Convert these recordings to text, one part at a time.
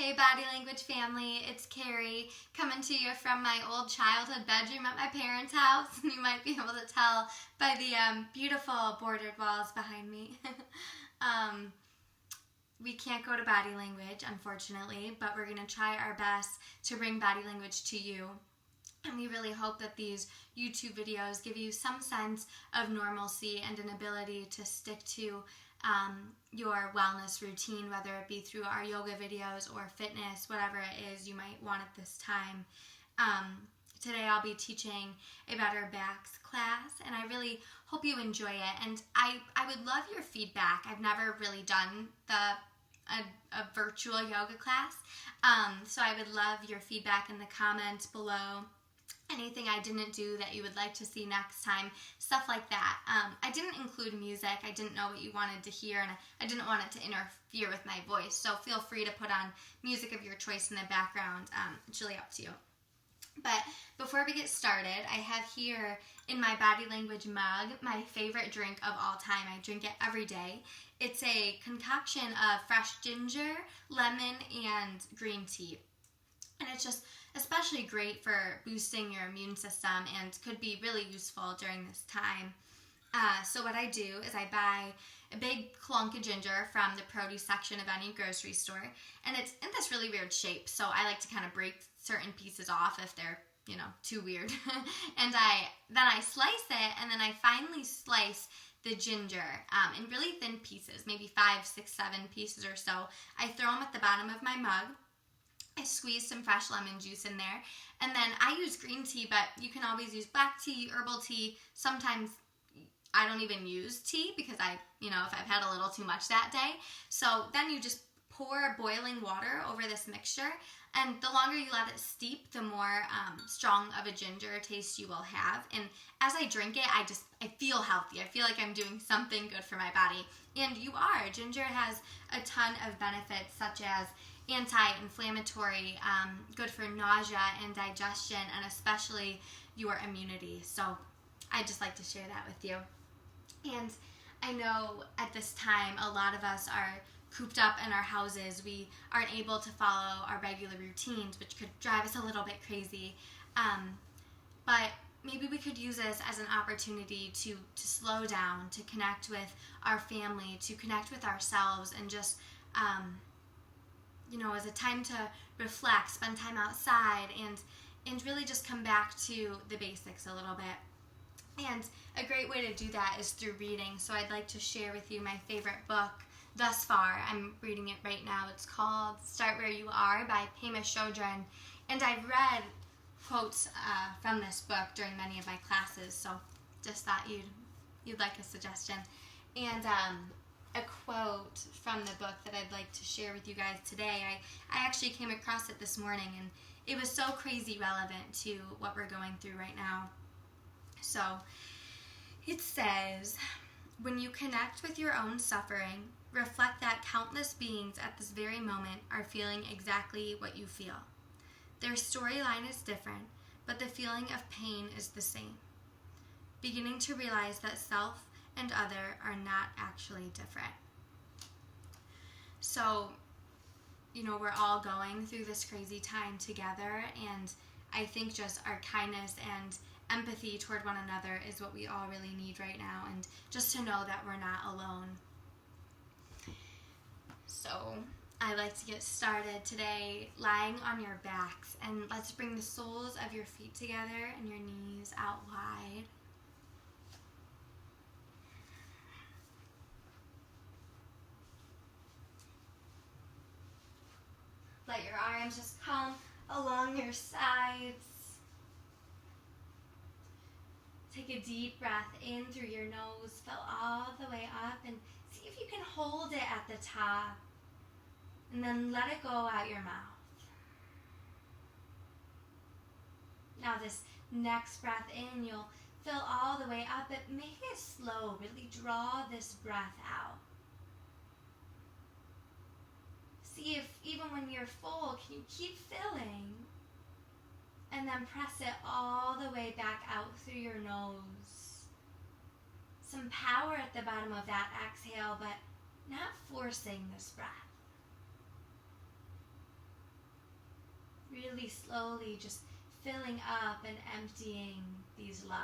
Hey Body Language family, it's Carrie coming to you from my old childhood bedroom at my parents' house. You might be able to tell by the beautiful bordered walls behind me. We can't go to body language, unfortunately, but we're going to try our best to bring body language to you. And we really hope that these YouTube videos give you some sense of normalcy and an ability to stick to your wellness routine, whether it be through our yoga videos or fitness, whatever it is you might want at this time. Today I'll be teaching a Better Backs class, and I really hope you enjoy it. And I would love your feedback. I've never really done a virtual yoga class, so I would love your feedback in the comments below. Anything I didn't do that you would like to see next time, stuff like that. I didn't include music. I didn't know what you wanted to hear, and I didn't want it to interfere with my voice, so feel free to put on music of your choice in the background. It's really up to you. But before we get started, I have here in my body language mug my favorite drink of all time. I drink it every day. It's a concoction of fresh ginger, lemon, and green tea. And it's just especially great for boosting your immune system and could be really useful during this time. So what I do is I buy a big clunk of ginger from the produce section of any grocery store, and it's in this really weird shape, so I like to kind of break certain pieces off if they're, too weird. And then I slice it, and then I finely slice the ginger in really thin pieces, maybe 5, 6, 7 pieces or so. I throw them at the bottom of my mug. I squeeze some fresh lemon juice in there, and then I use green tea, but you can always use black tea, herbal tea. Sometimes I don't even use tea because if I've had a little too much that day. So then you just pour boiling water over this mixture, and the longer you let it steep, the more strong of a ginger taste you will have. And as I drink it, I feel healthy. I feel like I'm doing something good for my body. And you are. Ginger has a ton of benefits, such as anti-inflammatory, good for nausea and digestion, and especially your immunity. So I just like to share that with you. And I know at this time a lot of us are cooped up in our houses. We aren't able to follow our regular routines, which could drive us a little bit crazy. But maybe we could use this as an opportunity to slow down, to connect with our family, to connect with ourselves, and just as a time to reflect, spend time outside, and really just come back to the basics a little bit. And a great way to do that is through reading. So I'd like to share with you my favorite book thus far. I'm reading it right now. It's called Start Where You Are by Pema Chodron. And I've read quotes from this book during many of my classes, so just thought you'd like a suggestion. And a quote from the book that I'd like to share with you guys today. I actually came across it this morning, and it was so crazy relevant to what we're going through right now. So it says, when you connect with your own suffering, reflect that countless beings at this very moment are feeling exactly what you feel. Their storyline is different, but the feeling of pain is the same. Beginning to realize that self and other are not actually different. So, we're all going through this crazy time together, and I think just our kindness and empathy toward one another is what we all really need right now, and just to know that we're not alone. So I like to get started today lying on your backs, and let's bring the soles of your feet together and your knees out wide. Let your arms just come along your sides. Take a deep breath in through your nose, fill all the way up, and see if you can hold it at the top. And then let it go out your mouth. Now this next breath in, you'll fill all the way up, but make it slow. Really draw this breath out. See if even when you're full, can you keep filling? And then press it all the way back out through your nose. Some power at the bottom of that exhale, but not forcing this breath. really slowly just filling up and emptying these lungs.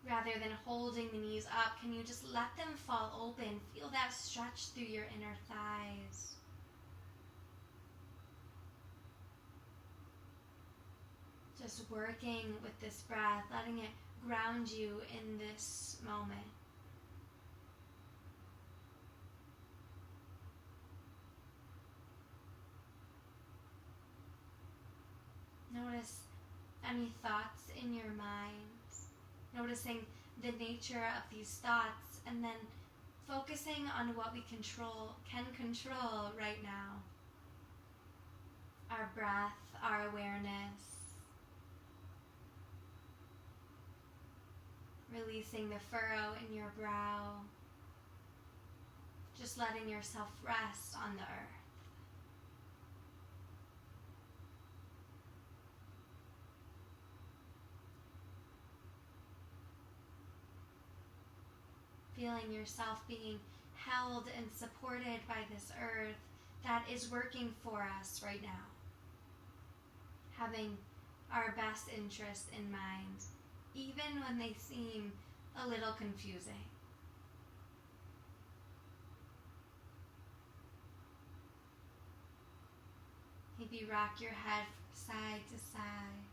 Rather than holding the knees up, can you just let them fall open? Feel that stretch through your inner thighs. Just working with this breath, letting it ground you in this moment. Notice any thoughts in your mind. Noticing the nature of these thoughts, and then focusing on what we can control right now. Our breath, our awareness. Releasing the furrow in your brow. Just letting yourself rest on the earth. Feeling yourself being held and supported by this earth that is working for us right now. Having our best interests in mind, even when they seem a little confusing. Maybe rock your head side to side.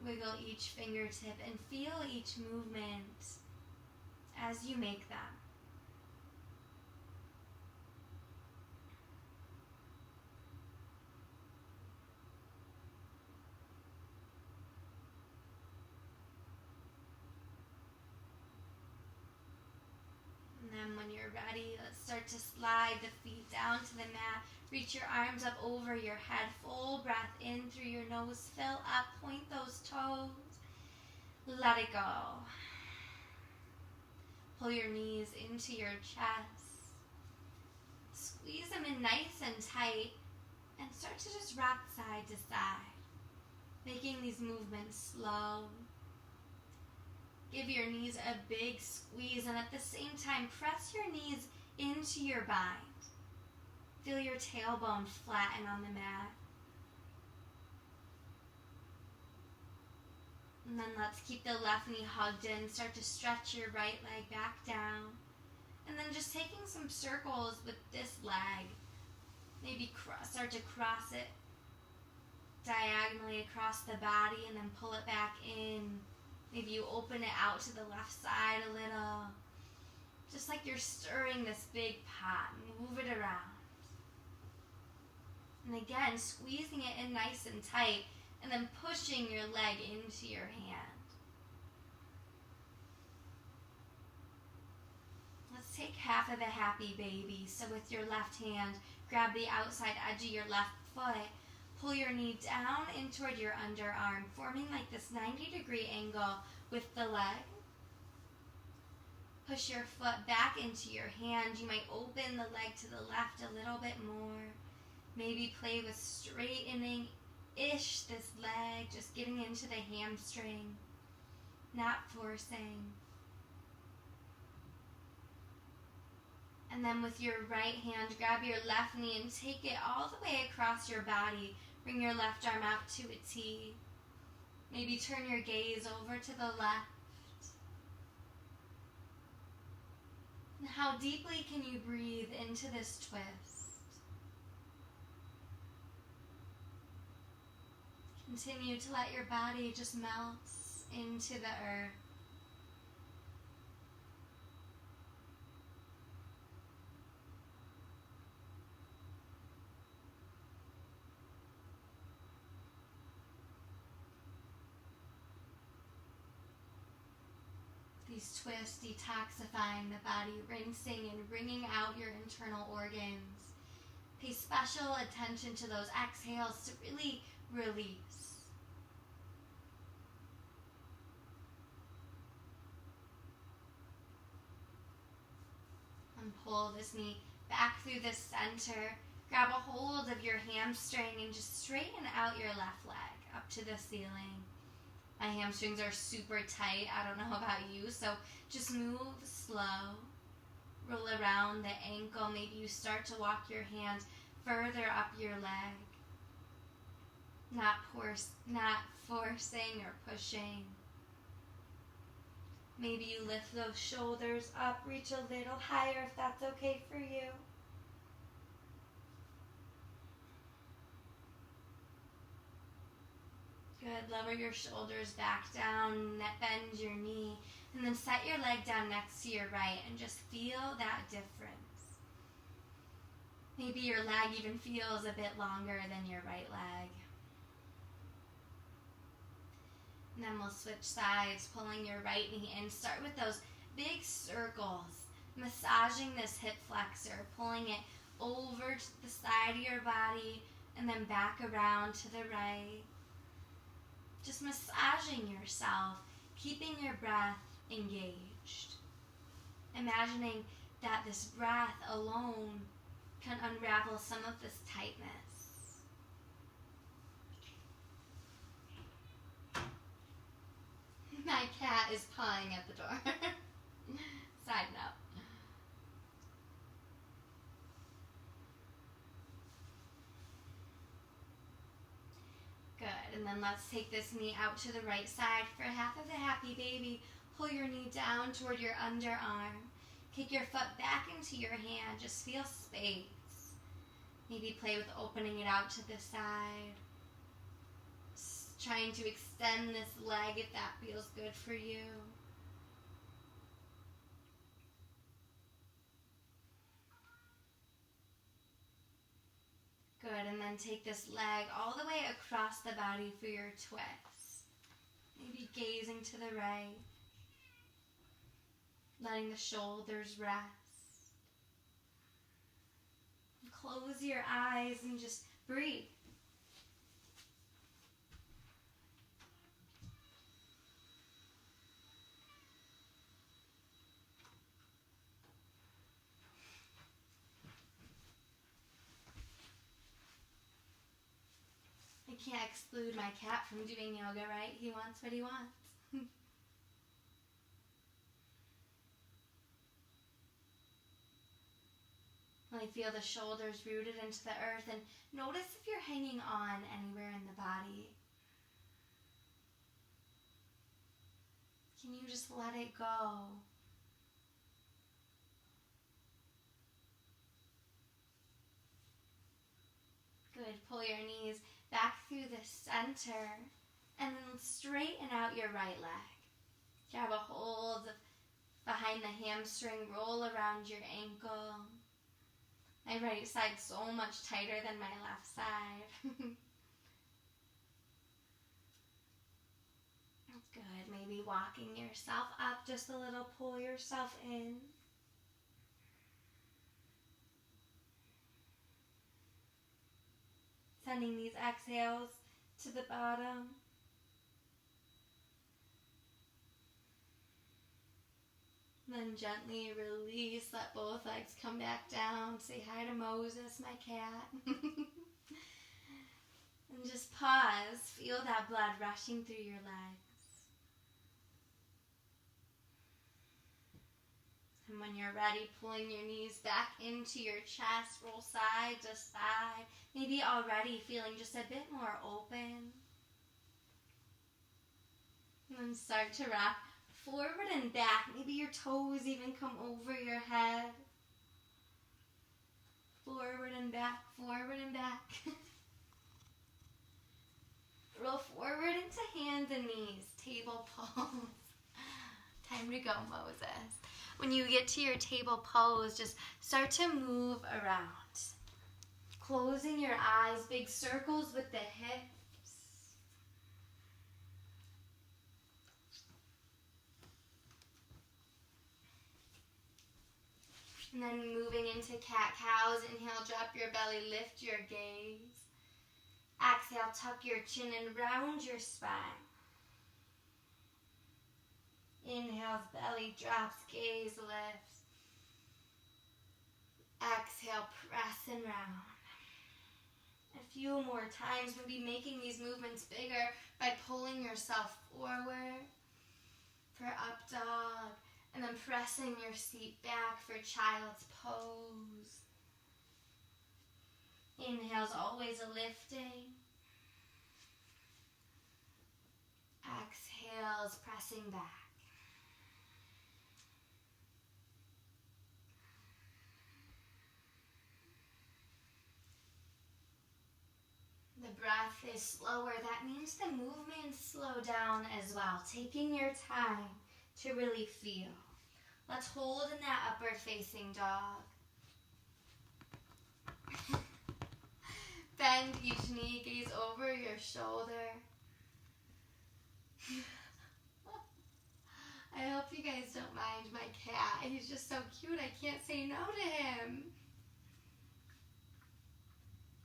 Wiggle each fingertip and feel each movement as you make them. And then when you're ready, let's start to slide the feet down to the mat. Reach your arms up over your head. Full breath in through your nose. Fill up. Point those toes. Let it go. Pull your knees into your chest. Squeeze them in nice and tight. And start to just rock side to side. Making these movements slow. Give your knees a big squeeze, and at the same time, press your knees into your bind. Feel your tailbone flatten on the mat. And then let's keep the left knee hugged in. Start to stretch your right leg back down. And then just taking some circles with this leg. Maybe start to cross it diagonally across the body and then pull it back in. Maybe you open it out to the left side a little. Just like you're stirring this big pot. Move it around. And again, squeezing it in nice and tight, and then pushing your leg into your hand. Let's take half of a happy baby. So with your left hand, grab the outside edge of your left foot. Pull your knee down in toward your underarm, forming like this 90-degree angle with the leg. Push your foot back into your hand. You might open the leg to the left a little bit more. Maybe play with straightening-ish this leg, just getting into the hamstring, not forcing. And then with your right hand, grab your left knee and take it all the way across your body. Bring your left arm out to a T. Maybe turn your gaze over to the left. And how deeply can you breathe into this twist? Continue to let your body just melt into the earth. These twists detoxifying the body, rinsing and wringing out your internal organs. Pay special attention to those exhales to really release. And pull this knee back through the center. Grab a hold of your hamstring and just straighten out your left leg up to the ceiling. My hamstrings are super tight. I don't know about you. So just move slow. Roll around the ankle. Maybe you start to walk your hand further up your leg. Not forcing or pushing. Maybe you lift those shoulders up, reach a little higher if that's okay for you. Good. Lower your shoulders back down, bend your knee, and then set your leg down next to your right and just feel that difference. Maybe your leg even feels a bit longer than your right leg. And then we'll switch sides, pulling your right knee in. Start with those big circles, massaging this hip flexor, pulling it over to the side of your body and then back around to the right. Just massaging yourself, keeping your breath engaged. Imagining that this breath alone can unravel some of this tightness. My cat is pawing at the door. Side note. Good, and then let's take this knee out to the right side for half of the happy baby. Pull your knee down toward your underarm. Kick your foot back into your hand. Just feel space. Maybe play with opening it out to the side. Trying to extend this leg if that feels good for you. Good, and then take this leg all the way across the body for your twist. Maybe gazing to the right. Letting the shoulders rest. Close your eyes and just breathe. I can't exclude my cat from doing yoga, right? He wants what he wants. Really feel the shoulders rooted into the earth, and notice if you're hanging on anywhere in the body. Can you just let it go? Good. Pull your knees back through the center and then straighten out your right leg. Grab a hold behind the hamstring, roll around your ankle. My right side's so much tighter than my left side. That's good. Maybe walking yourself up just a little, pull yourself in. Sending these exhales to the bottom. Then gently release, let both legs come back down. Say hi to Moses, my cat. And just pause, feel that blood rushing through your legs. And when you're ready, pulling your knees back into your chest, roll side to side. Maybe already feeling just a bit more open. And then start to rock forward and back. Maybe your toes even come over your head. Forward and back, forward and back. Roll forward into hands and knees, table pose. Time to go, Moses. When you get to your table pose, just start to move around. Closing your eyes, big circles with the hips. And then moving into cat-cows. Inhale, drop your belly, lift your gaze. Exhale, tuck your chin and round your spine. Inhale, belly drops, gaze lifts. Exhale, press and round. A few more times, maybe making these movements bigger by pulling yourself forward for up dog, and then pressing your seat back for child's pose. Inhale's always a lifting. Exhale's pressing back. The breath is slower. That means the movements slow down as well, taking your time to really feel. Let's hold in that upward facing dog. Bend each knee, gaze over your shoulder. I hope you guys don't mind my cat. He's just so cute, I can't say no to him.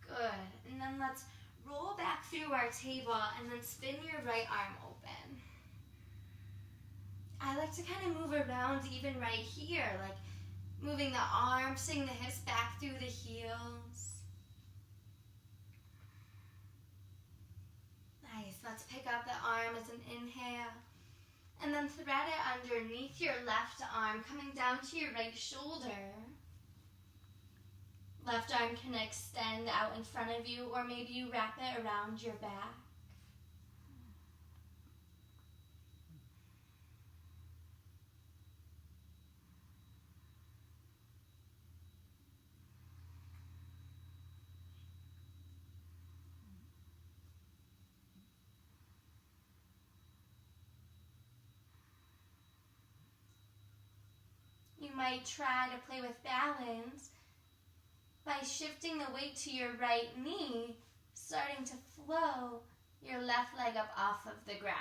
Good. And then let's roll back through our table and then spin your right arm open. I like to kind of move around even right here, like moving the arm, sing the hips back through the heels. Nice. Let's pick up the arm as an inhale. And then thread it underneath your left arm, coming down to your right shoulder. Left arm can extend out in front of you, or maybe you wrap it around your back. You might try to play with balance by shifting the weight to your right knee, starting to flow your left leg up off of the ground.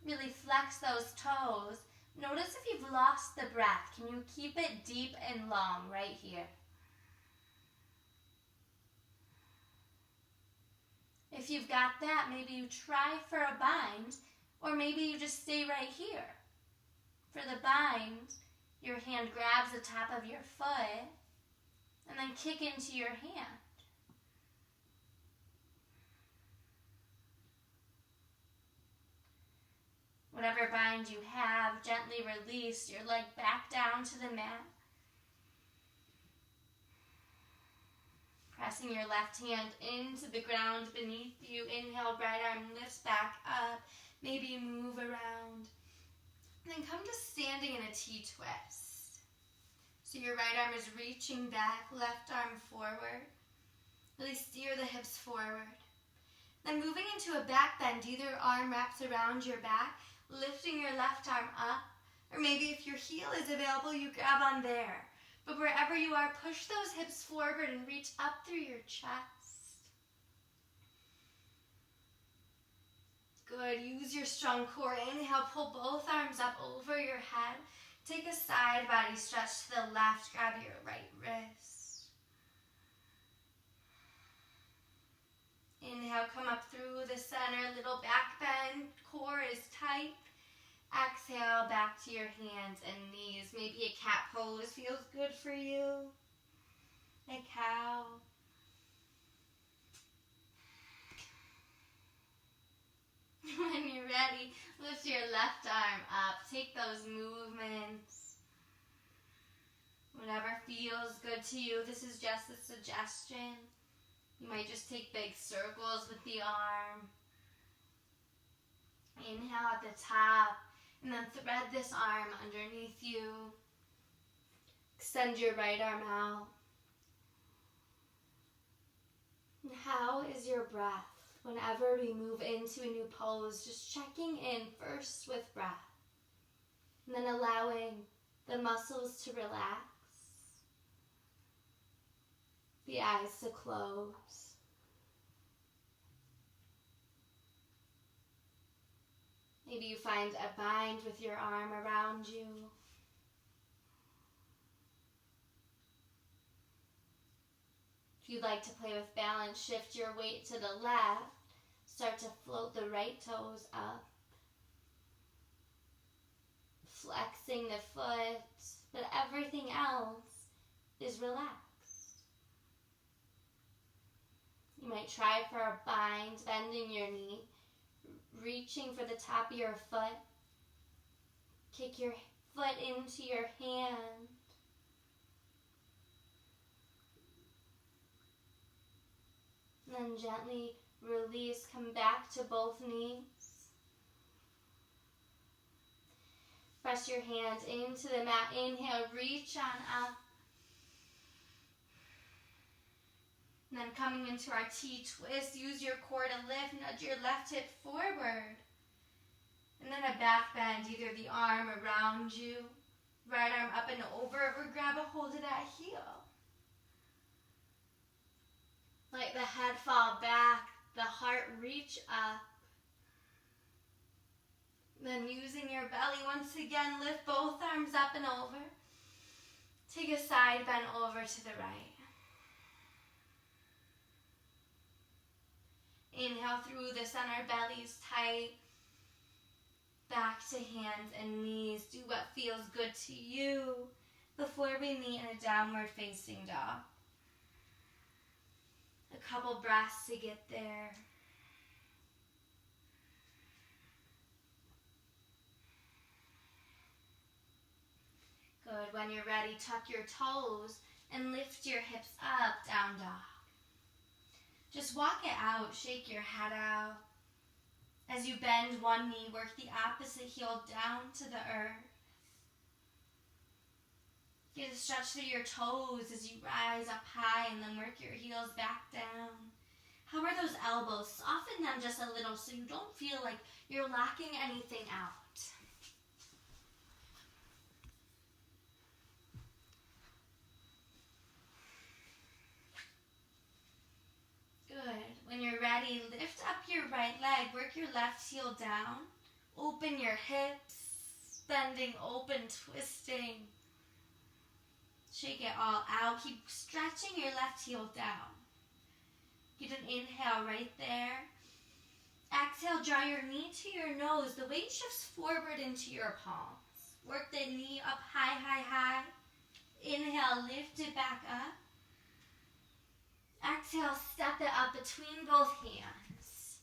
Really flex those toes. Notice if you've lost the breath. Can you keep it deep and long right here? If you've got that, maybe you try for a bind, or maybe you just stay right here. For the bind, your hand grabs the top of your foot and then kick into your hand. Whatever bind you have, gently release your leg back down to the mat. Pressing your left hand into the ground beneath you. Inhale, right arm lifts back up. Maybe move around. Then come to standing in a T-twist. So your right arm is reaching back, left arm forward. Really steer the hips forward. Then moving into a back bend, either arm wraps around your back, lifting your left arm up, or maybe if your heel is available, you grab on there. But wherever you are, push those hips forward and reach up through your chest. Good. Use your strong core. Inhale, pull both arms up over your head. Take a side body stretch to the left. Grab your right wrist. Inhale, come up through the center. Little back bend. Core is tight. Exhale, back to your hands and knees. Maybe a cat pose feels good for you. A cow. When you're ready, lift your left arm up. Take those movements. Whatever feels good to you. This is just a suggestion. You might just take big circles with the arm. Inhale at the top. And then thread this arm underneath you. Extend your right arm out. And how is your breath? Whenever we move into a new pose, just checking in first with breath. And then allowing the muscles to relax. The eyes to close. Maybe you find a bind with your arm around you. If you'd like to play with balance, shift your weight to the left. Start to float the right toes up. Flexing the foot, but everything else is relaxed. You might try for a bind, bending your knee, reaching for the top of your foot. Kick your foot into your hand. And then gently release, come back to both knees. Press your hands into the mat. Inhale, reach on up. And then coming into our T-twist, use your core to lift, nudge your left hip forward. And then a back bend, either the arm around you, right arm up and over, or grab a hold of that heel. Let the head fall back, the heart reach up. Then using your belly, once again, lift both arms up and over. Take a side bend over to the right. Inhale through the center, belly's tight. Back to hands and knees. Do what feels good to you before we meet in a downward facing dog. A couple breaths to get there. Good. When you're ready, tuck your toes and lift your hips up, down dog. Just walk it out, shake your head out. As you bend one knee, work the opposite heel down to the earth. Get a stretch through your toes as you rise up high and then work your heels back down. How are those elbows? Soften them just a little so you don't feel like you're locking anything out. Good. When you're ready, lift up your right leg, work your left heel down, open your hips, bending, open, twisting. Shake it all out. Keep stretching your left heel down. Get an inhale right there. Exhale, draw your knee to your nose. The weight shifts forward into your palms. Work the knee up high, high, high. Inhale, lift it back up. Exhale, step it up between both hands.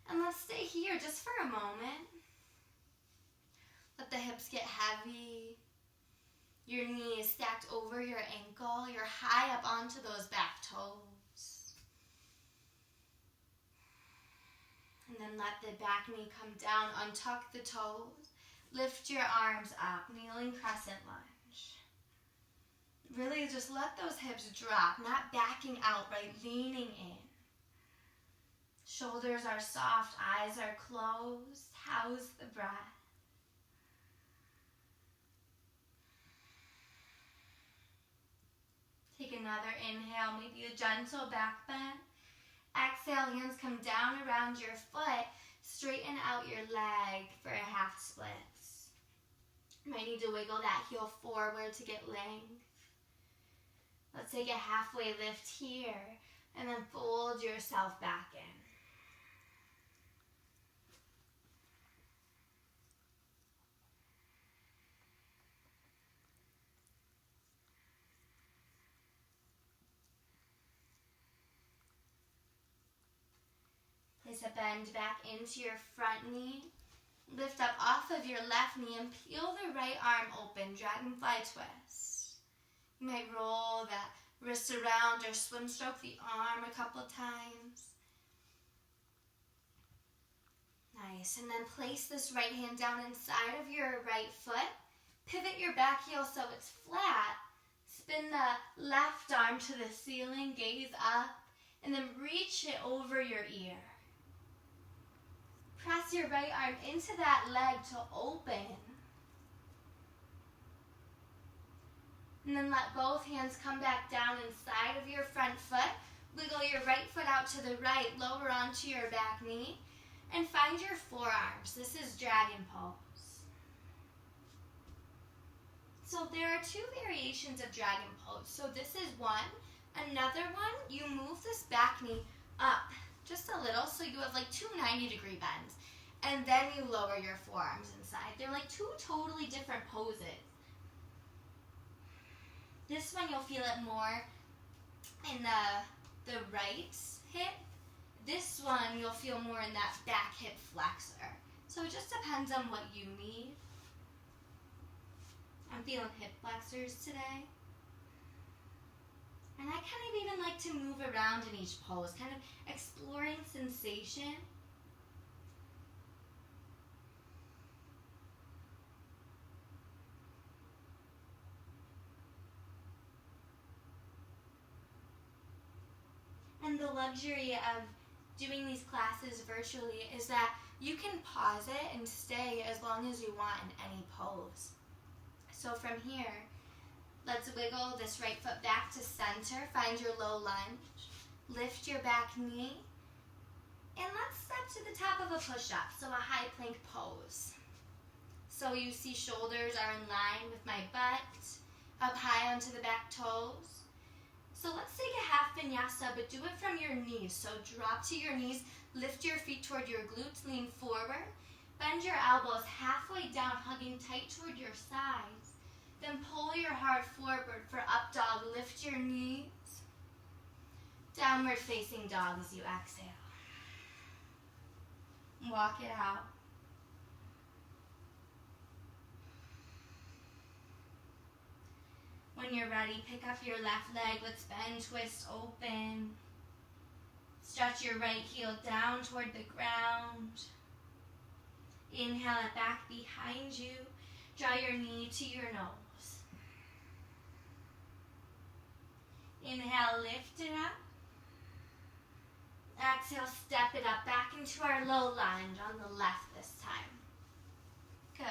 And let's stay here just for a moment. Let the hips get heavy. Your knee is stacked over your ankle. You're high up onto those back toes. And then let the back knee come down. Untuck the toes. Lift your arms up. Kneeling crescent lunge. Really just let those hips drop, not backing out, right? Leaning in. Shoulders are soft, eyes are closed. How's the breath? Take another inhale, maybe a gentle back bend. Exhale, hands come down around your foot. Straighten out your leg for a half splits. You might need to wiggle that heel forward to get length. Let's take a halfway lift here, and then fold yourself back in. Place a bend back into your front knee. Lift up off of your left knee and peel the right arm open, dragonfly twist. You might roll that wrist around or swim stroke the arm a couple times. Nice. And then place this right hand down inside of your right foot. Pivot your back heel so it's flat. Spin the left arm to the ceiling, gaze up, and then reach it over your ear. Press your right arm into that leg to open. And then let both hands come back down inside of your front foot. Wiggle your right foot out to the right, lower onto your back knee, and find your forearms. This is dragon pose. So there are two variations of dragon pose. So this is one. Another one, you move this back knee up just a little, so you have like two 90-degree bends. And then you lower your forearms inside. They're like two totally different poses. This one you'll feel it more in the the right hip. This one you'll feel more in that back hip flexor. So it just depends on what you need. I'm feeling hip flexors today. And I kind of even like to move around in each pose, kind of exploring sensation. And the luxury of doing these classes virtually is that you can pause it and stay as long as you want in any pose. So from here, let's wiggle this right foot back to center, find your low lunge, lift your back knee, and let's step to the top of a push-up, so a high plank pose. So you see shoulders are in line with my butt, up high onto the back toes. So let's take a half vinyasa, but do it from your knees. So drop to your knees, lift your feet toward your glutes, lean forward, bend your elbows halfway down, hugging tight toward your sides. Then pull your heart forward for up dog, lift your knees. Downward facing dog as you exhale. Walk it out. When you're ready, pick up your left leg. Let's bend, twist, open. Stretch your right heel down toward the ground. Inhale it back behind you. Draw your knee to your nose. Inhale, lift it up. Exhale, step it up back into our low lunge on the left this time. Good.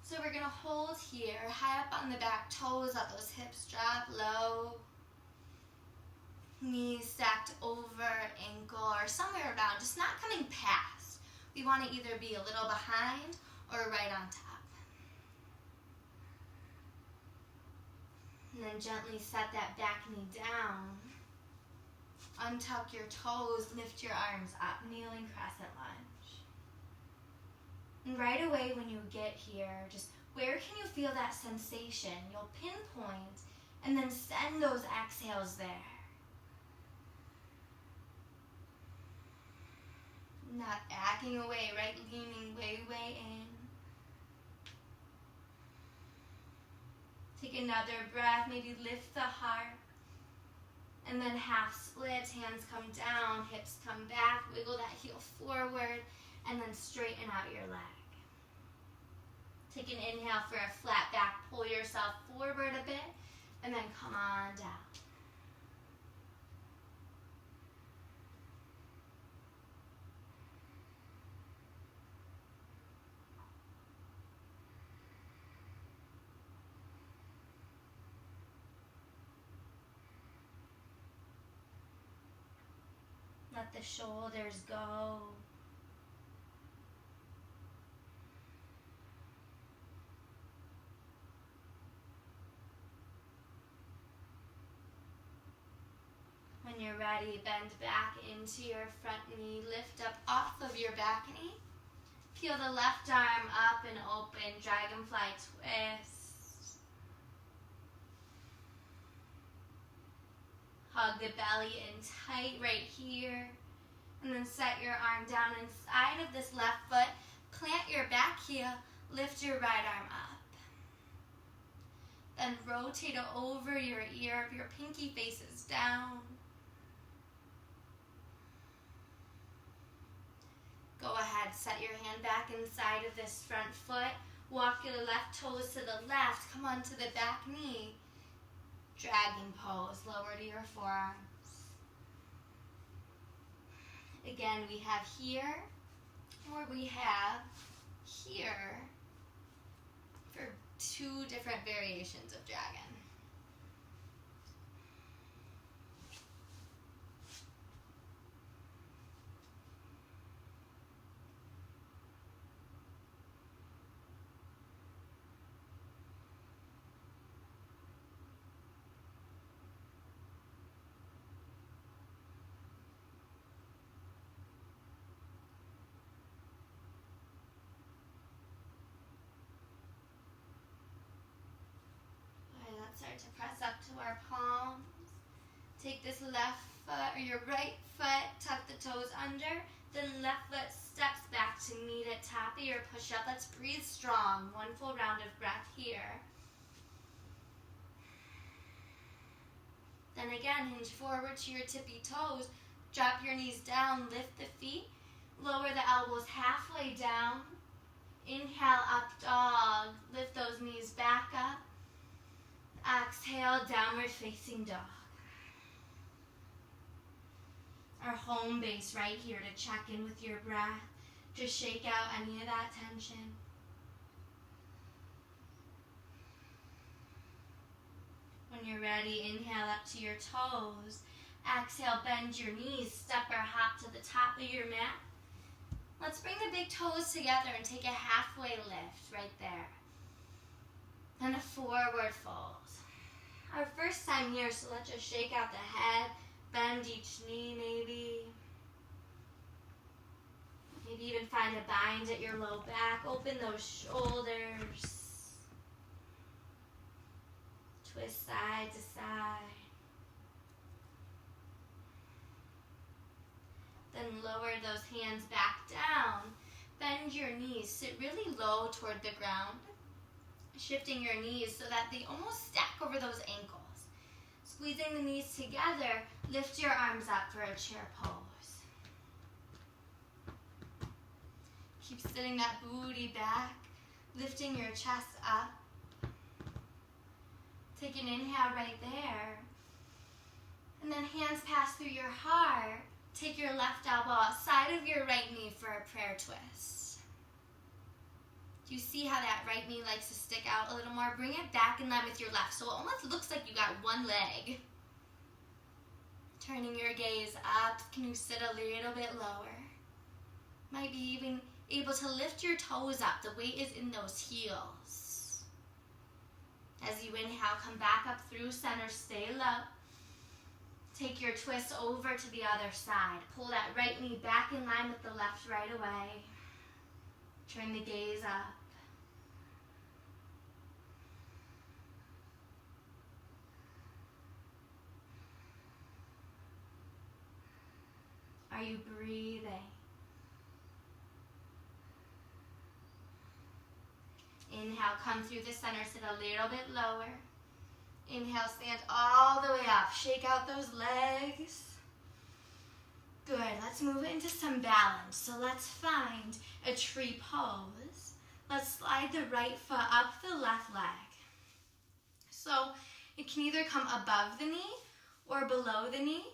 So we're going to hold here, high up on the back toes, let those hips drop low. Knees stacked over, ankle, or somewhere around, just not coming past. We want to either be a little behind or right on top. And then gently set that back knee down. Untuck your toes, lift your arms up, kneeling crescent lunge. And right away when you get here, just where can you feel that sensation? You'll pinpoint and then send those exhales there. Not backing away, right? Leaning way, way in. Take another breath, maybe lift the heart. And then half split, hands come down, hips come back, wiggle that heel forward, and then straighten out your leg. Take an inhale for a flat back, pull yourself forward a bit, and then come on down. Let the shoulders go. When you're ready, bend back into your front knee, lift up off of your back knee. Peel the left arm up and open, dragonfly twist. Hug the belly in tight right here. And then set your arm down inside of this left foot. Plant your back heel, lift your right arm up. Then rotate it over your ear, your pinky faces down. Go ahead, set your hand back inside of this front foot. Walk your left toes to the left. Come onto the back knee. Dragon pose, lower to your forearms. Again, we have here, or we have here for two different variations of dragon. Take this left foot or your right foot, tuck the toes under, then left foot steps back to meet at top of your push-up. Let's breathe strong. One full round of breath here. Then again, hinge forward to your tippy toes. Drop your knees down, lift the feet. Lower the elbows halfway down. Inhale, up dog. Lift those knees back up. Exhale, downward facing dog. Our home base right here to check in with your breath. Just shake out any of that tension. When you're ready, inhale up to your toes. Exhale, bend your knees, step or hop to the top of your mat. Let's bring the big toes together and take a halfway lift right there. Then a forward fold. Our first time here, so let's just shake out the head, bend each knee maybe. Maybe even find a bind at your low back. Open those shoulders. Twist side to side. Then lower those hands back down. Bend your knees. Sit really low toward the ground. Shifting your knees so that they almost stack over those ankles. Squeezing the knees together, lift your arms up for a chair pose. Keep sitting that booty back, lifting your chest up. Take an inhale right there. And then hands pass through your heart. Take your left elbow outside of your right knee for a prayer twist. Do you see how that right knee likes to stick out a little more? Bring it back in line with your left, so it almost looks like you got one leg. Turning your gaze up, can you sit a little bit lower? Might be even able to lift your toes up. The weight is in those heels. As you inhale, come back up through center, stay low. Take your twist over to the other side. Pull that right knee back in line with the left right away. Turn the gaze up. Are you breathing? Inhale, come through the center, sit a little bit lower. Inhale, stand all the way up. Shake out those legs. Good, let's move into some balance. So let's find a tree pose. Let's slide the right foot up the left leg. So it can either come above the knee or below the knee.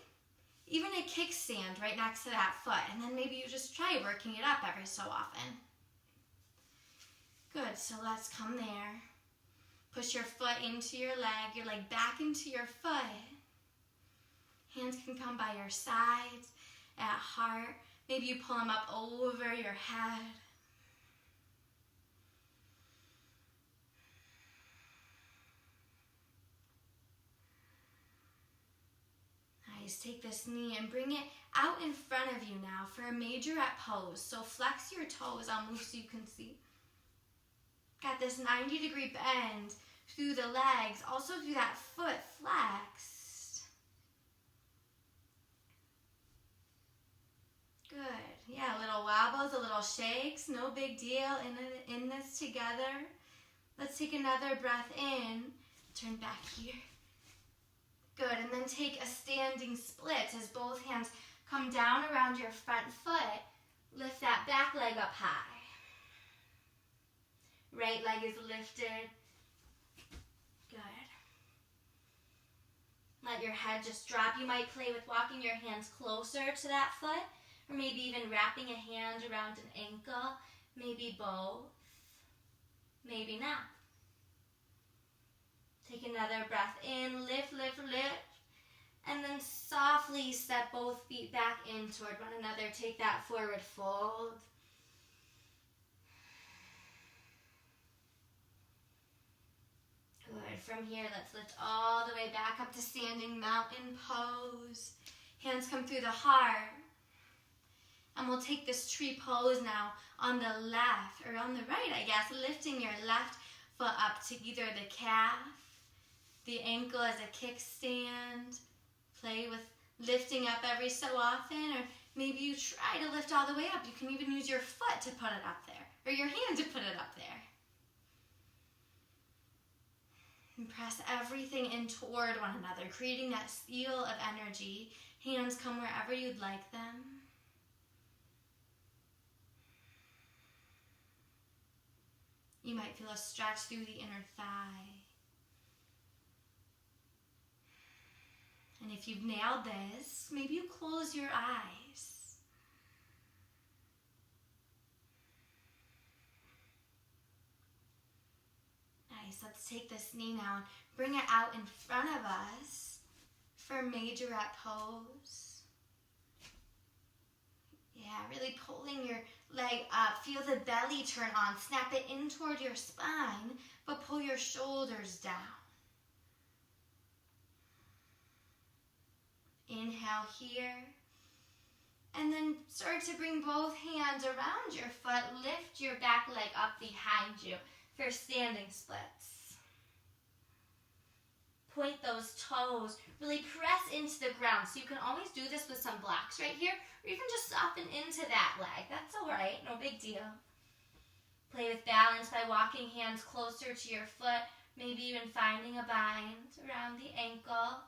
Even a kickstand right next to that foot. And then maybe you just try working it up every so often. Good, so let's come there. Push your foot into your leg back into your foot. Hands can come by your sides, at heart. Maybe you pull them up over your head. Nice, take this knee and bring it out in front of you now for a majorette pose. So flex your toes almost so you can see. Got this 90-degree bend through the legs, also through that foot flexed. Good. Yeah, little wobbles, a little shakes, no big deal. In this together. Let's take another breath in. Turn back here. Good, and then take a standing split as both hands come down around your front foot. Lift that back leg up high. Right leg is lifted. Good. Let your head just drop. You might play with walking your hands closer to that foot, or maybe even wrapping a hand around an ankle. Maybe both. Maybe not. Take another breath in. Lift, lift, lift. And then softly step both feet back in toward one another. Take that forward fold. Good. From here, let's lift all the way back up to standing mountain pose. Hands come through the heart. And we'll take this tree pose now on the left, or on the right, I guess, lifting your left foot up to either the calf, the ankle as a kickstand, Play with lifting up every so often, or maybe you try to lift all the way up. You can even use your foot to put it up there, or your hand to put it up there. And press everything in toward one another, creating that seal of energy. Hands come wherever you'd like them. You might feel a stretch through the inner thigh. And if you've nailed this, maybe you close your eyes. Nice. Let's take this knee now and bring it out in front of us for majorette pose. Yeah, really pulling your leg up. Feel the belly turn on. Snap it in toward your spine, but pull your shoulders down. Inhale here. And then start to bring both hands around your foot. Lift your back leg up behind you for standing splits. Point those toes. Really press into the ground. So you can always do this with some blocks right here, or even just soften into that leg. That's all right, no big deal. Play with balance by walking hands closer to your foot, maybe even finding a bind around the ankle.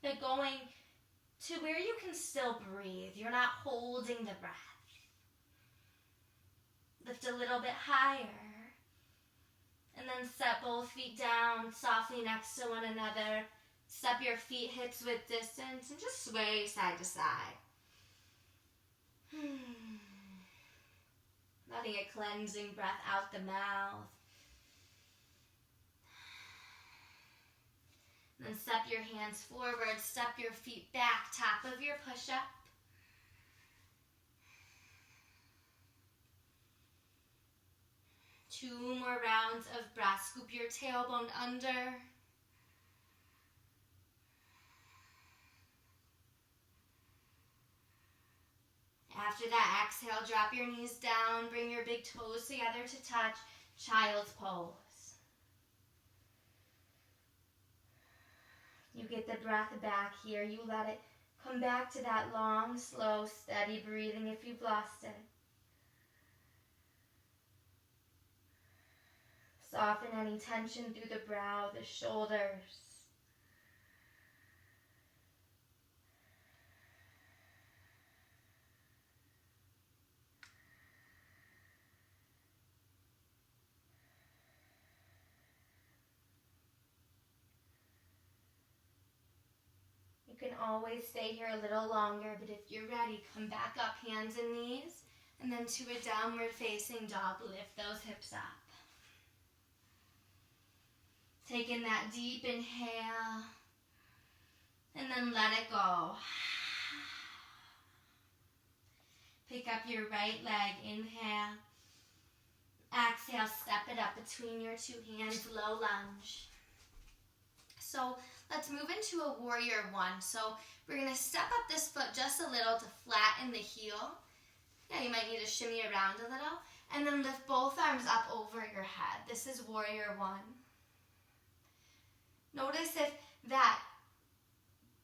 But going to where you can still breathe. You're not holding the breath. Lift a little bit higher. And then set both feet down softly next to one another. Step your feet hips width distance and just sway side to side. Letting a cleansing breath out the mouth. Then step your hands forward, step your feet back, top of your push-up. Two more rounds of breath. Scoop your tailbone under. After that, exhale, drop your knees down, bring your big toes together to touch, child's pose. You get the breath back here. You let it come back to that long, slow, steady breathing if you've lost it. Soften any tension through the brow, the shoulders. You can always stay here a little longer, but if you're ready, come back up, hands and knees, and then to a downward facing dog. Lift those hips up. Take in that deep inhale, and then let it go. Pick up your right leg, inhale. Exhale, step it up between your two hands, low lunge. So let's move into a warrior one. So we're going to step up this foot just a little to flatten the heel. Yeah, you might need to shimmy around a little. And then lift both arms up over your head. This is warrior one. Notice if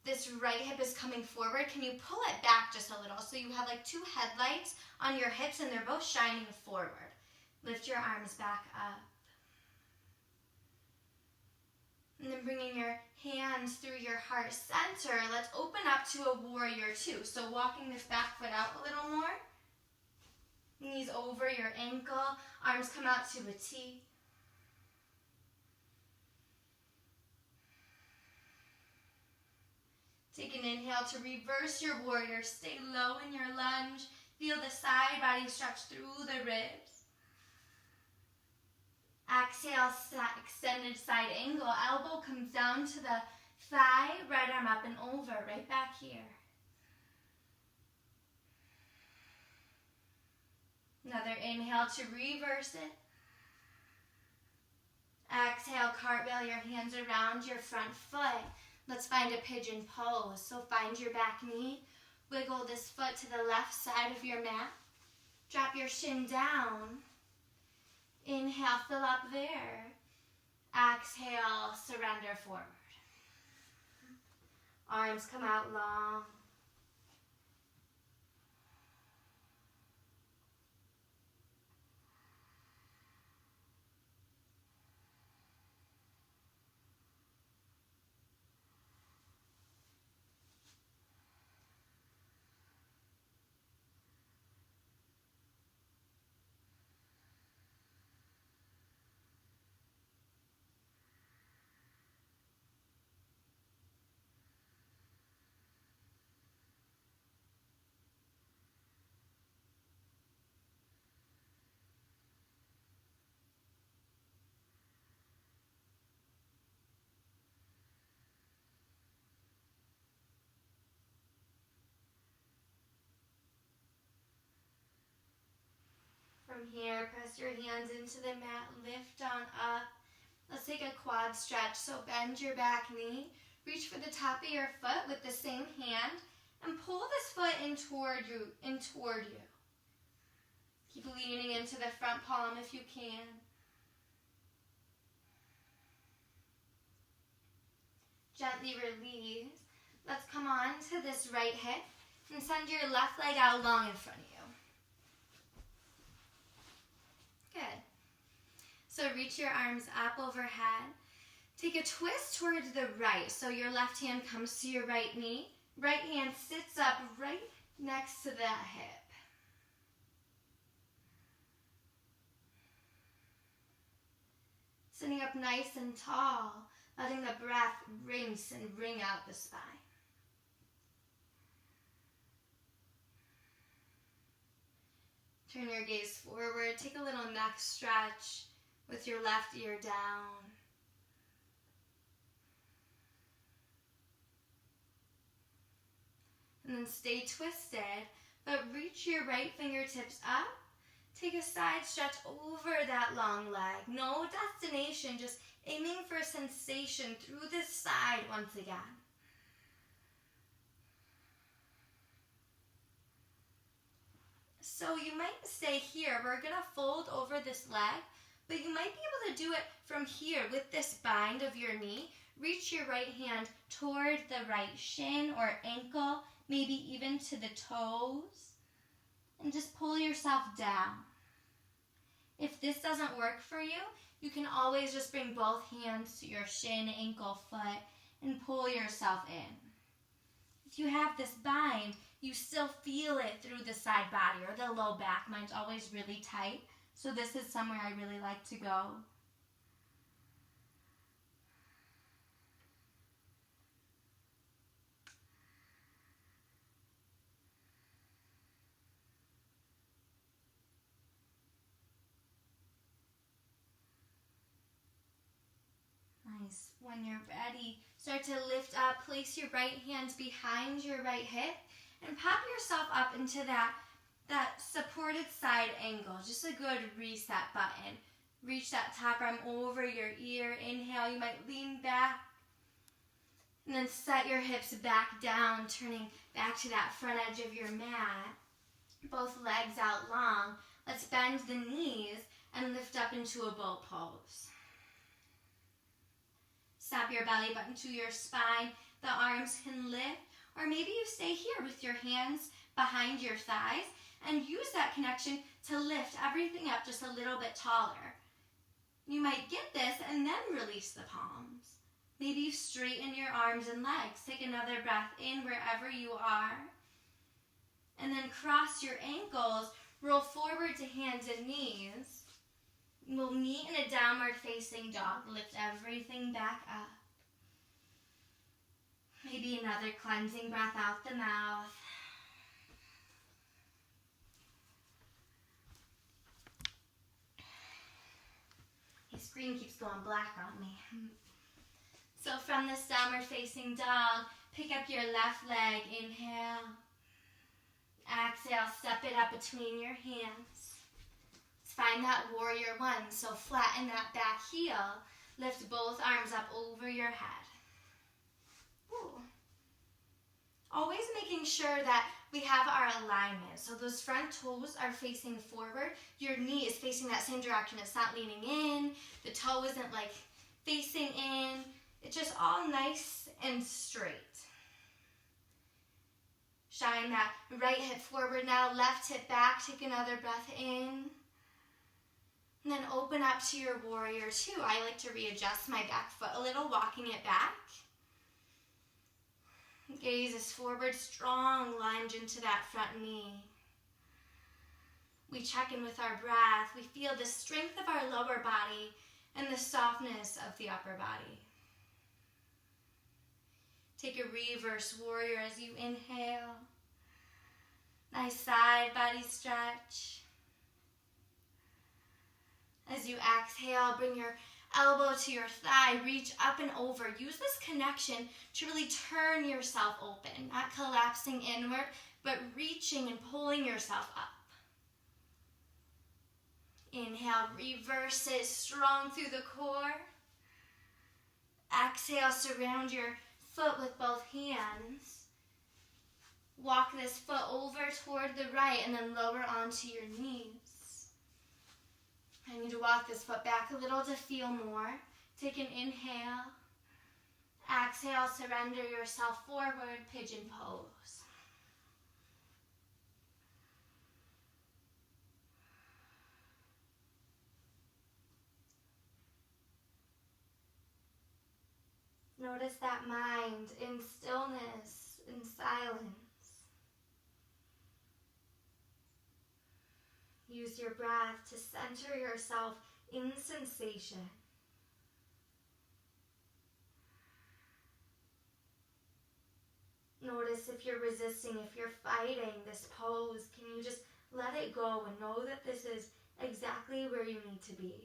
this right hip is coming forward, can you pull it back just a little? So you have like two headlights on your hips and they're both shining forward. Lift your arms back up. And then bringing your hands through your heart center, let's open up to a warrior two. So walking this back foot out a little more. Knees over your ankle, arms come out to a T. Take an inhale to reverse your warrior. Stay low in your lunge. Feel the side body stretch through the ribs. Exhale, extended side angle. Elbow comes down to the thigh. Right arm up and over. Right back here. Another inhale to reverse it. Exhale, cartwheel your hands around your front foot. Let's find a pigeon pose. So find your back knee. Wiggle this foot to the left side of your mat. Drop your shin down. Inhale, fill up there. Exhale, surrender forward. Arms come out long. From here, press your hands into the mat, lift on up. Let's take a quad stretch. So bend your back knee, reach for the top of your foot with the same hand, and pull this foot in toward you. Keep leaning into the front palm if you can. Gently release. Let's come on to this right hip and send your left leg out long in front of you. Good. So reach your arms up overhead. Take a twist towards the right. So your left hand comes to your right knee. Right hand sits up right next to that hip. Sitting up nice and tall, letting the breath rinse and wring out the spine. Turn your gaze forward. Take a little neck stretch with your left ear down. And then stay twisted, but reach your right fingertips up. Take a side stretch over that long leg. No destination, just aiming for sensation through this side once again. So you might stay here. We're going to fold over this leg, but you might be able to do it from here with this bind of your knee. Reach your right hand toward the right shin or ankle, maybe even to the toes, and just pull yourself down. If this doesn't work for you, you can always just bring both hands to your shin, ankle, foot, and pull yourself in. If you have this bind, you still feel it through the side body or the low back. Mine's always really tight, so this is somewhere I really like to go. Nice. When you're ready, start to lift up. Place your right hand behind your right hip and pop yourself up into that supported side angle. Just a good reset button. Reach that top arm over your ear. Inhale, you might lean back. And then set your hips back down, turning back to that front edge of your mat. Both legs out long. Let's bend the knees and lift up into a boat pose. Stop your belly button to your spine. The arms can lift, or maybe you stay here with your hands behind your thighs and use that connection to lift everything up just a little bit taller. You might get this and then release the palms. Maybe you straighten your arms and legs. Take another breath in wherever you are. And then cross your ankles, roll forward to hands and knees. We'll meet in a downward facing dog. Lift everything back up. Maybe another cleansing breath out the mouth. His screen keeps going black on me. So from this downward facing dog, pick up your left leg. Inhale. Exhale, step it up between your hands. Find that warrior one. So flatten that back heel. Lift both arms up over your head. Ooh. Always making sure that we have our alignment. So those front toes are facing forward. Your knee is facing that same direction. It's not leaning in. The toe isn't like facing in. It's just all nice and straight. Shine that right hip forward now, left hip back. Take another breath in. And then open up to your warrior two. I like to readjust my back foot a little, walking it back. Gaze is forward, strong lunge into that front knee. We check in with our breath. We feel the strength of our lower body and the softness of the upper body. Take a reverse warrior as you inhale. Nice side body stretch. As you exhale, bring your elbow to your thigh, reach up and over. Use this connection to really turn yourself open, not collapsing inward, but reaching and pulling yourself up. Inhale, reverse it, strong through the core. Exhale, surround your foot with both hands. Walk this foot over toward the right and then lower onto your knees. I need to walk this foot back a little to feel more. Take an inhale. Exhale, surrender yourself forward, pigeon pose. Notice that mind in stillness, in silence. Use your breath to center yourself in sensation. Notice if you're resisting, if you're fighting this pose, can you just let it go and know that this is exactly where you need to be.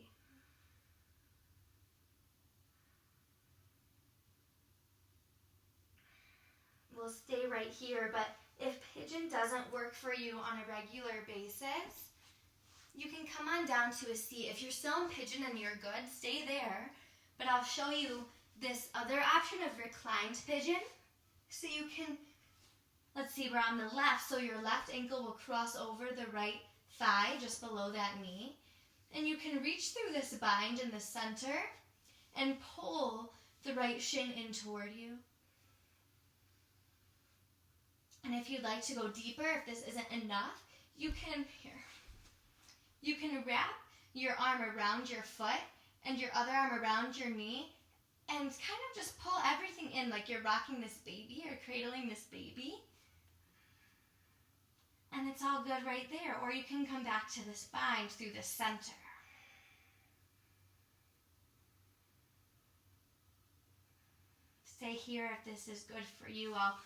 We'll stay right here, but if pigeon doesn't work for you on a regular basis, you can come on down to a seat. If you're still in pigeon and you're good, stay there. But I'll show you this other option of reclined pigeon. So you can, let's see, we're on the left, so your left ankle will cross over the right thigh, just below that knee. And you can reach through this bind in the center and pull the right shin in toward you. And if you'd like to go deeper, if this isn't enough, you can wrap your arm around your foot and your other arm around your knee and kind of just pull everything in like you're rocking this baby or cradling this baby. And it's all good right there. Or you can come back to this bind through the center. Stay here if this is good for you. I'll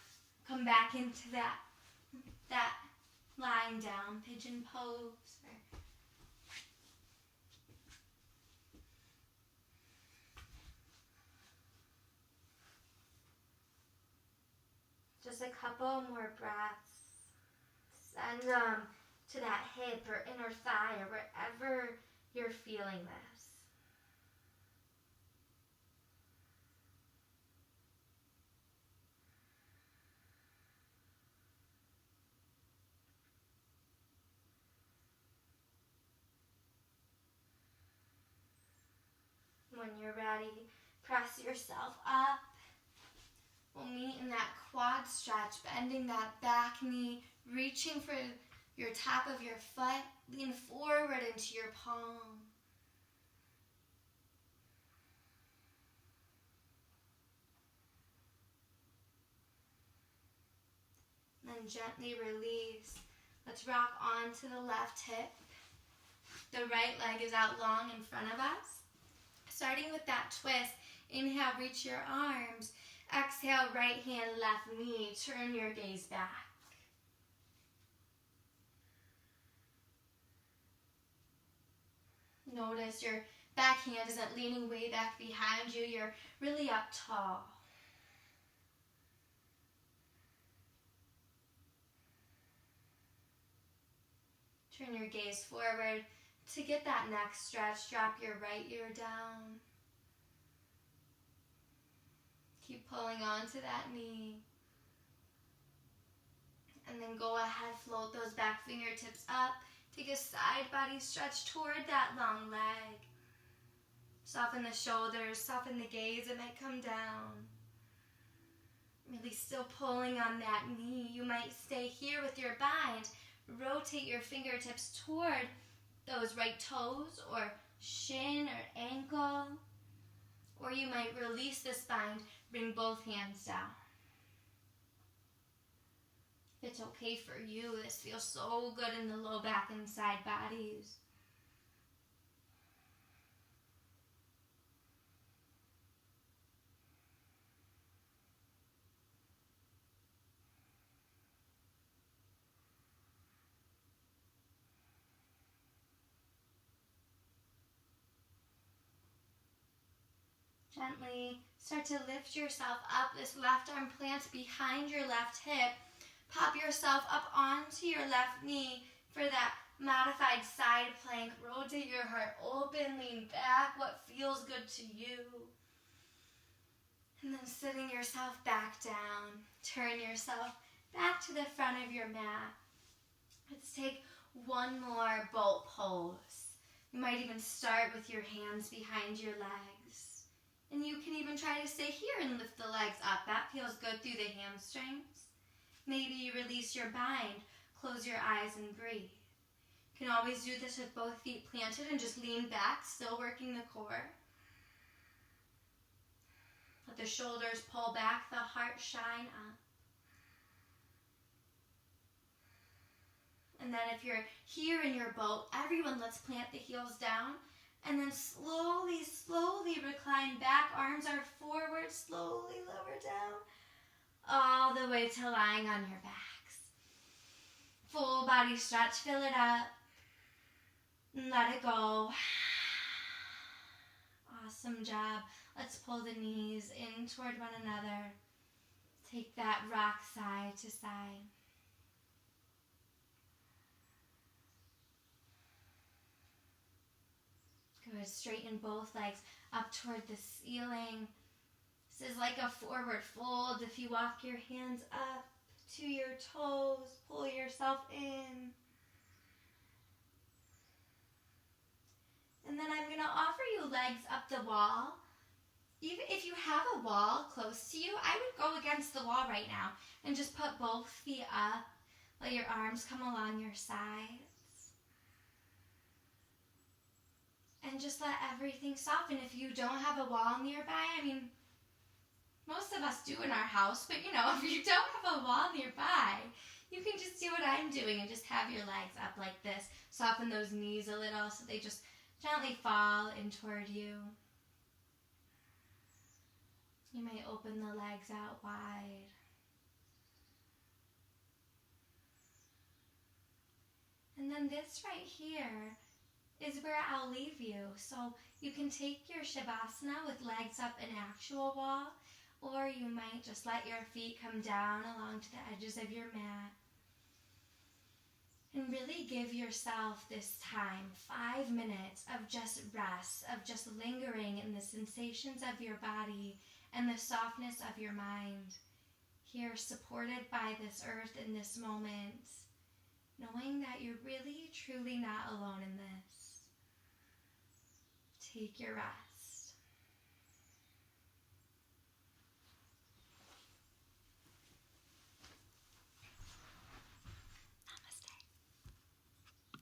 come back into that lying down pigeon pose. Just a couple more breaths. Send them to that hip or inner thigh or wherever you're feeling this. When you're ready, press yourself up. We'll meet in that quad stretch, bending that back knee, reaching for your top of your foot. Lean forward into your palm. Then gently release. Let's rock onto the left hip. The right leg is out long in front of us. Starting with that twist, inhale, reach your arms. Exhale, right hand, left knee. Turn your gaze back. Notice your back hand isn't leaning way back behind you. You're really up tall. Turn your gaze forward. To get that next stretch, drop your right ear down. Keep pulling onto that knee. And then go ahead, float those back fingertips up. Take a side body stretch toward that long leg. Soften the shoulders, soften the gaze, it might come down. Really still pulling on that knee. You might stay here with your bind. Rotate your fingertips toward those right toes or shin or ankle. Or you might release this bind, bring both hands down. If it's okay for you, this feels so good in the low back and side bodies. Gently start to lift yourself up. This left arm plants behind your left hip. Pop yourself up onto your left knee for that modified side plank. Rotate your heart open, lean back, what feels good to you. And then sitting yourself back down. Turn yourself back to the front of your mat. Let's take one more boat pose. You might even start with your hands behind your legs. And you can even try to stay here and lift the legs up. That feels good through the hamstrings. Maybe you release your bind, close your eyes and breathe. You can always do this with both feet planted and just lean back, still working the core. Let the shoulders pull back, the heart shine up. And then if you're here in your boat, everyone, let's plant the heels down. And then slowly, slowly recline back. Arms are forward, slowly lower down. All the way to lying on your backs. Full body stretch, fill it up. And let it go. Awesome job. Let's pull the knees in toward one another. Take that rock side to side. Good. Straighten both legs up toward the ceiling. This is like a forward fold. If you walk your hands up to your toes, pull yourself in. And then I'm going to offer you legs up the wall. Even if you have a wall close to you, I would go against the wall right now and just put both feet up. Let your arms come along your sides. And just let everything soften. If you don't have a wall nearby, I mean, most of us do in our house, but if you don't have a wall nearby, you can just do what I'm doing and just have your legs up like this. Soften those knees a little so they just gently fall in toward you. You may open the legs out wide. And then this right here is where I'll leave you. So you can take your Shavasana with legs up an actual wall, or you might just let your feet come down along to the edges of your mat. And really give yourself this time, 5 minutes of just rest, of just lingering in the sensations of your body and the softness of your mind. Here, supported by this earth in this moment, knowing that you're really, truly not alone in this. Take your rest.